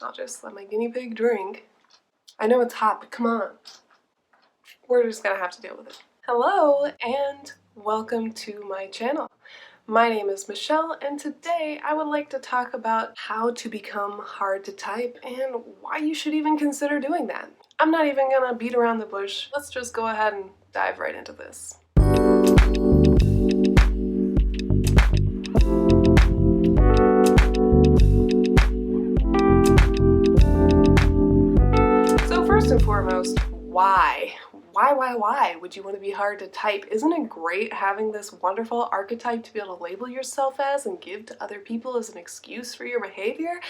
I'll just let my guinea pig drink. I know it's hot, but come on. We're just gonna have to deal with it. Hello, and welcome to my channel. My name is Michelle, and today I would like to talk about how to become hard to type and why you should even consider doing that. I'm not even gonna beat around the bush. Let's just go ahead and dive right into this. So first and foremost, why? Why would you want to be hard to type? Isn't it great having this wonderful archetype to be able to label yourself as and give to other people as an excuse for your behavior?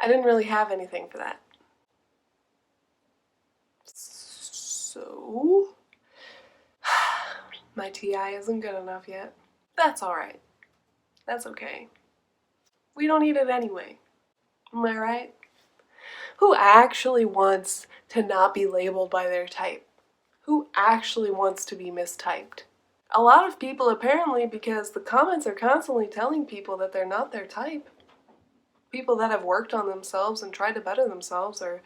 I didn't really have anything for that. So, my TI isn't good enough yet. That's alright. That's okay. We don't need it anyway. Am I right? Who actually wants to not be labeled by their type? Who actually wants to be mistyped? A lot of people apparently, because the comments are constantly telling people that they're not their type. People that have worked on themselves and tried to better themselves are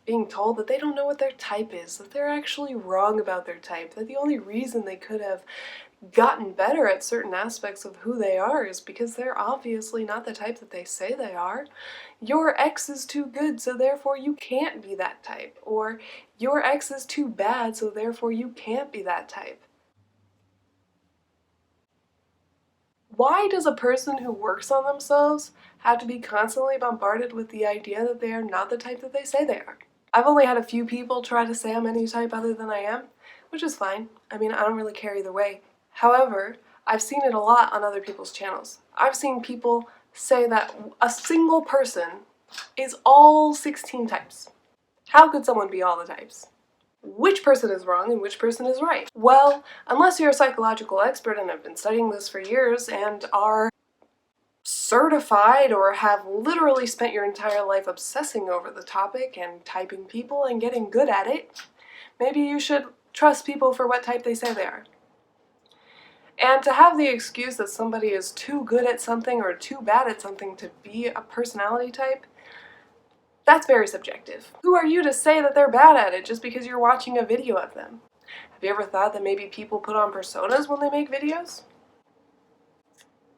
being told that they don't know what their type is, that they're actually wrong about their type, that the only reason they could have gotten better at certain aspects of who they are is because they're obviously not the type that they say they are. Your ex is too good, so therefore you can't be that type. Or your ex is too bad, so therefore you can't be that type. Why does a person who works on themselves have to be constantly bombarded with the idea that they are not the type that they say they are? I've only had a few people try to say I'm any type other than I am, which is fine. I mean, I don't really care either way. However, I've seen it a lot on other people's channels. I've seen people say that a single person is all 16 types. How could someone be all the types? Which person is wrong and which person is right? Well, unless you're a psychological expert and have been studying this for years and are certified or have literally spent your entire life obsessing over the topic and typing people and getting good at it, maybe you should trust people for what type they say they are. And to have the excuse that somebody is too good at something or too bad at something to be a personality type, that's very subjective. Who are you to say that they're bad at it just because you're watching a video of them? Have you ever thought that maybe people put on personas when they make videos?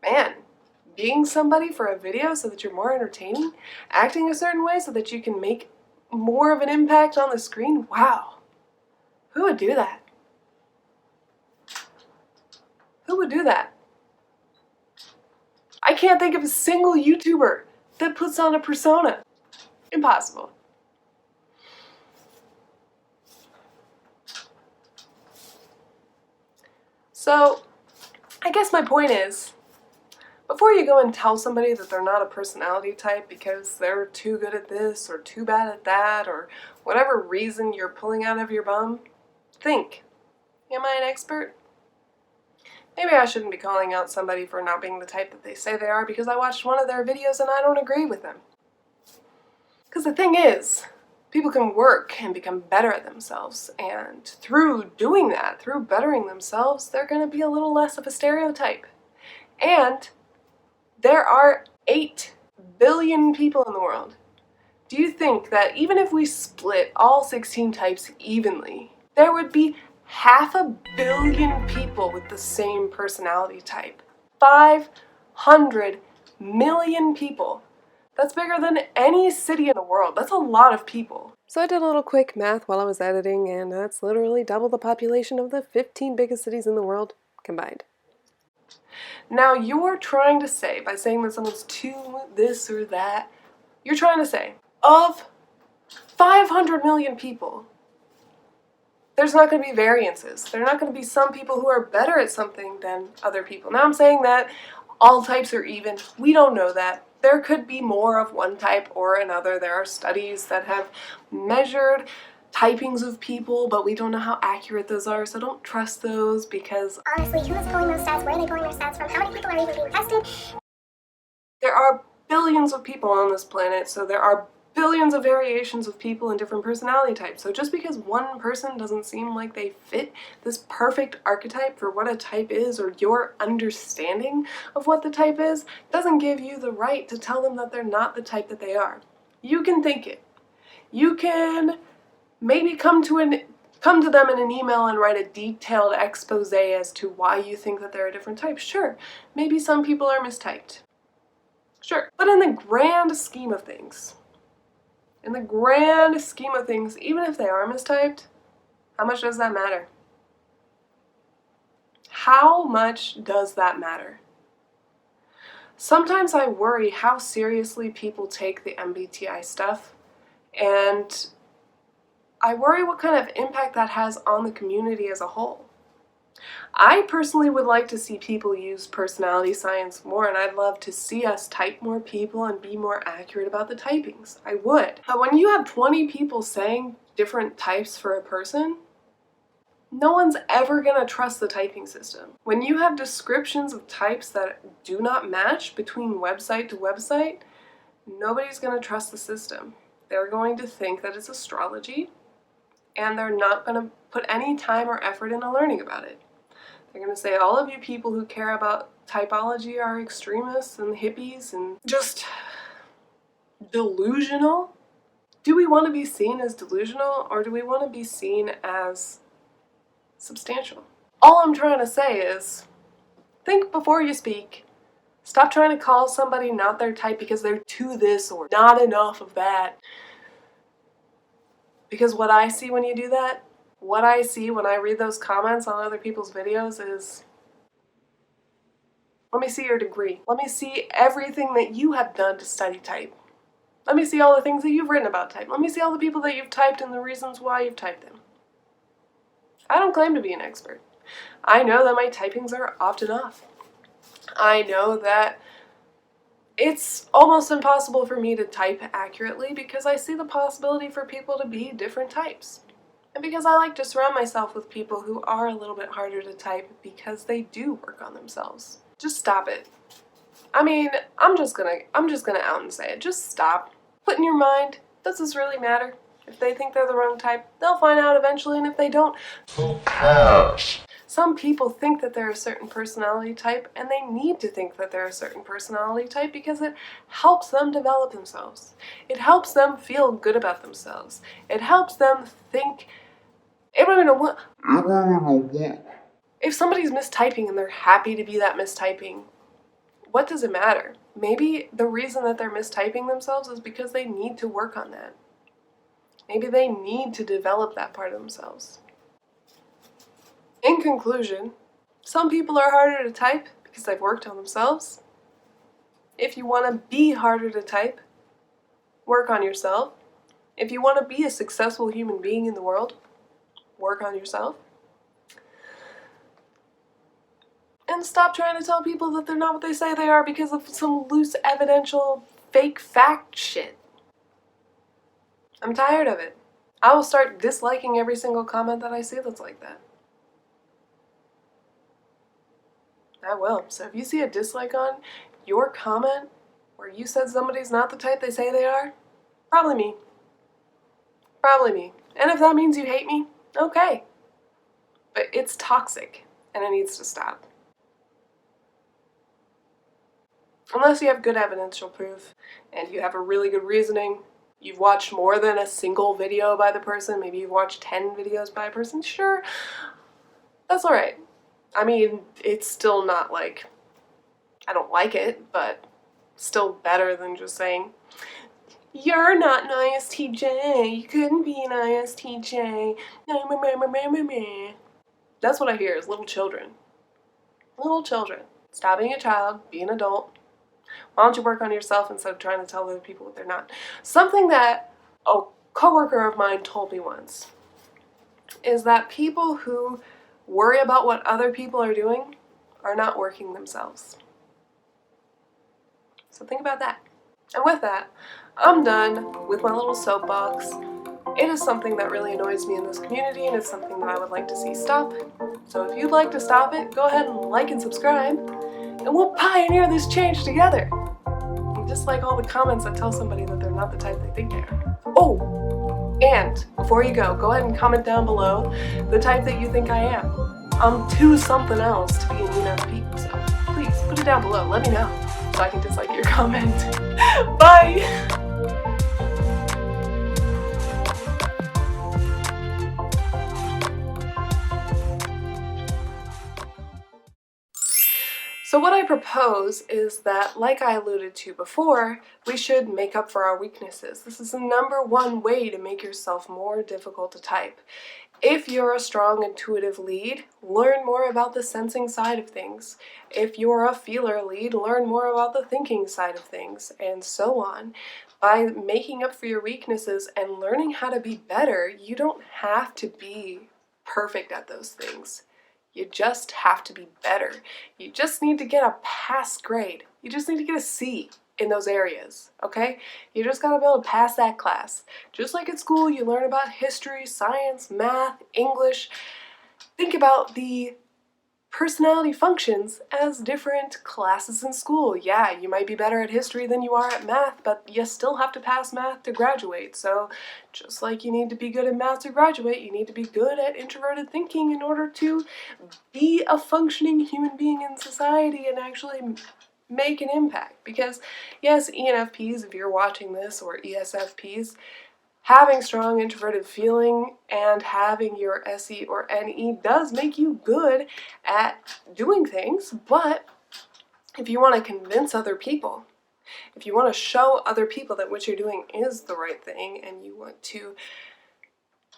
Man, being somebody for a video so that you're more entertaining, acting a certain way so that you can make more of an impact on the screen, wow. Who would do that? Who would do that? I can't think of a single YouTuber that puts on a persona. Impossible. So, I guess my point is, before you go and tell somebody that they're not a personality type because they're too good at this or too bad at that or whatever reason you're pulling out of your bum, think, am I an expert? Maybe I shouldn't be calling out somebody for not being the type that they say they are because I watched one of their videos and I don't agree with them. Because the thing is, people can work and become better at themselves, and through doing that, through bettering themselves, they're going to be a little less of a stereotype. And there are 8 billion people in the world. Do you think that even if we split all 16 types evenly, there would be 500 million people with the same personality type? 500 million people. That's bigger than any city in the world. That's a lot of people. So I did a little quick math while I was editing, and that's literally double the population of the 15 biggest cities in the world combined. Now you're trying to say, by saying that someone's too this or that, you're trying to say, of 500 million people, there's not going to be variances. There are not going to be some people who are better at something than other people. Now I'm saying that all types are even. We don't know that. There could be more of one type or another. There are studies that have measured typings of people, but we don't know how accurate those are, so don't trust those because honestly, who is pulling those stats? Where are they pulling their stats from? How many people are even being tested? There are billions of people on this planet, so there are billions of variations of people and different personality types. So just because one person doesn't seem like they fit this perfect archetype for what a type is, or your understanding of what the type is, doesn't give you the right to tell them that they're not the type that they are. You can think it. You can maybe come to them in an email and write a detailed expose as to why you think that they're a different type. Sure, maybe some people are mistyped. Sure. But in the grand scheme of things, even if they are mistyped, how much does that matter? How much does that matter? Sometimes I worry how seriously people take the MBTI stuff, and I worry what kind of impact that has on the community as a whole. I personally would like to see people use personality science more, and I'd love to see us type more people and be more accurate about the typings. I would. But when you have 20 people saying different types for a person, no one's ever gonna trust the typing system. When you have descriptions of types that do not match between website to website, nobody's gonna trust the system. They're going to think that it's astrology, and they're not gonna put any time or effort into learning about it. They're going to say all of you people who care about typology are extremists and hippies and just delusional. Do we want to be seen as delusional, or do we want to be seen as substantial? All I'm trying to say is, think before you speak. Stop trying to call somebody not their type because they're too this or not enough of that. Because what I see when you do that, what I see when I read those comments on other people's videos is, let me see your degree. Let me see everything that you have done to study type. Let me see all the things that you've written about type. Let me see all the people that you've typed and the reasons why you've typed them. I don't claim to be an expert. I know that my typings are often off. I know that it's almost impossible for me to type accurately because I see the possibility for people to be different types. And because I like to surround myself with people who are a little bit harder to type because they do work on themselves. Just stop it. I mean, I'm just gonna out and say it. Just stop. Put in your mind, does this really matter? If they think they're the wrong type, they'll find out eventually, and if they don't, who cares? Some people think that they're a certain personality type, and they need to think that they're a certain personality type because it helps them develop themselves. It helps them feel good about themselves. It helps them think. I don't even know what. If somebody's mistyping and they're happy to be that mistyping, what does it matter? Maybe the reason that they're mistyping themselves is because they need to work on that. Maybe they need to develop that part of themselves. In conclusion, some people are harder to type because they've worked on themselves. If you want to be harder to type, work on yourself. If you want to be a successful human being in the world, work on yourself. And stop trying to tell people that they're not what they say they are because of some loose, evidential, fake fact shit. I'm tired of it. I will start disliking every single comment that I see that's like that. I will. So if you see a dislike on your comment where you said somebody's not the type they say they are, probably me. Probably me. And if that means you hate me, okay. But it's toxic and it needs to stop. Unless you have good evidential proof and you have a really good reasoning, you've watched more than a single video by the person, maybe you've watched 10 videos by a person, sure, that's alright. I mean, it's still not like, I don't like it, but still better than just saying, you're not an ISTJ, you couldn't be an ISTJ, that's what I hear is little children. Little children. Stop being a child, be an adult. Why don't you work on yourself instead of trying to tell other people what they're not? Something that a coworker of mine told me once is that people who worry about what other people are doing are not working themselves. So think about that. And with that, I'm done with my little soapbox. It is something that really annoys me in this community, and it's something that I would like to see stop. So if you'd like to stop it, go ahead and like and subscribe, and we'll pioneer this change together. And just like all the comments that tell somebody that they're not not the type they think they are. Oh, and before you go ahead and comment down below the type that you think I am. I'm too something else to be an ENFP, so please put it down below. Let me know so I can dislike your comment. Bye! So what I propose is that, like I alluded to before, we should make up for our weaknesses. This is the #1 way to make yourself more difficult to type. If you're a strong intuitive lead, learn more about the sensing side of things. If you're a feeler lead, learn more about the thinking side of things, and so on. By making up for your weaknesses and learning how to be better, you don't have to be perfect at those things. You just have to be better. You just need to get a pass grade. You just need to get a C in those areas, okay? You just gotta be able to pass that class. Just like at school, you learn about history, science, math, English. Think about the personality functions as different classes in school. Yeah, you might be better at history than you are at math, but you still have to pass math to graduate. So just like you need to be good at math to graduate, you need to be good at introverted thinking in order to be a functioning human being in society and actually make an impact. Because yes, ENFPs, if you're watching this, or ESFPs, having strong introverted feeling and having your SE or NE does make you good at doing things, but if you want to convince other people, if you want to show other people that what you're doing is the right thing, and you want to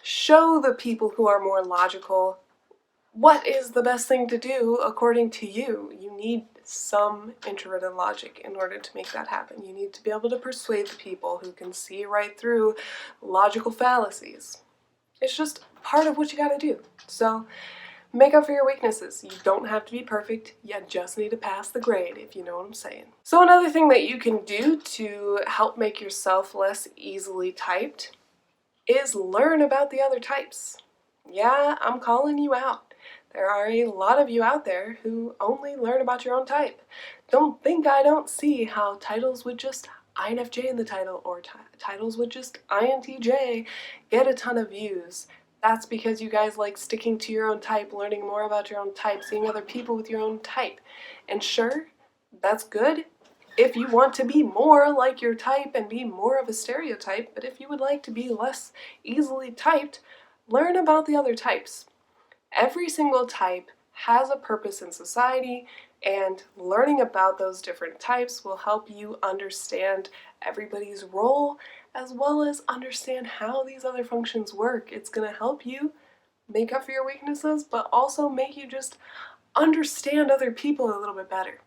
show the people who are more logical what is the best thing to do according to you, you need some introverted logic in order to make that happen. You need to be able to persuade the people who can see right through logical fallacies. It's just part of what you gotta do. So make up for your weaknesses. You don't have to be perfect, you just need to pass the grade, if you know what I'm saying. So another thing that you can do to help make yourself less easily typed is learn about the other types. Yeah, I'm calling you out. There are a lot of you out there who only learn about your own type. Don't think I don't see how titles with just INFJ in the title, or titles with just INTJ, get a ton of views. That's because you guys like sticking to your own type, learning more about your own type, seeing other people with your own type. And sure, that's good if you want to be more like your type and be more of a stereotype, but if you would like to be less easily typed, learn about the other types. Every single type has a purpose in society, and learning about those different types will help you understand everybody's role as well as understand how these other functions work. It's going to help you make up for your weaknesses, but also make you just understand other people a little bit better.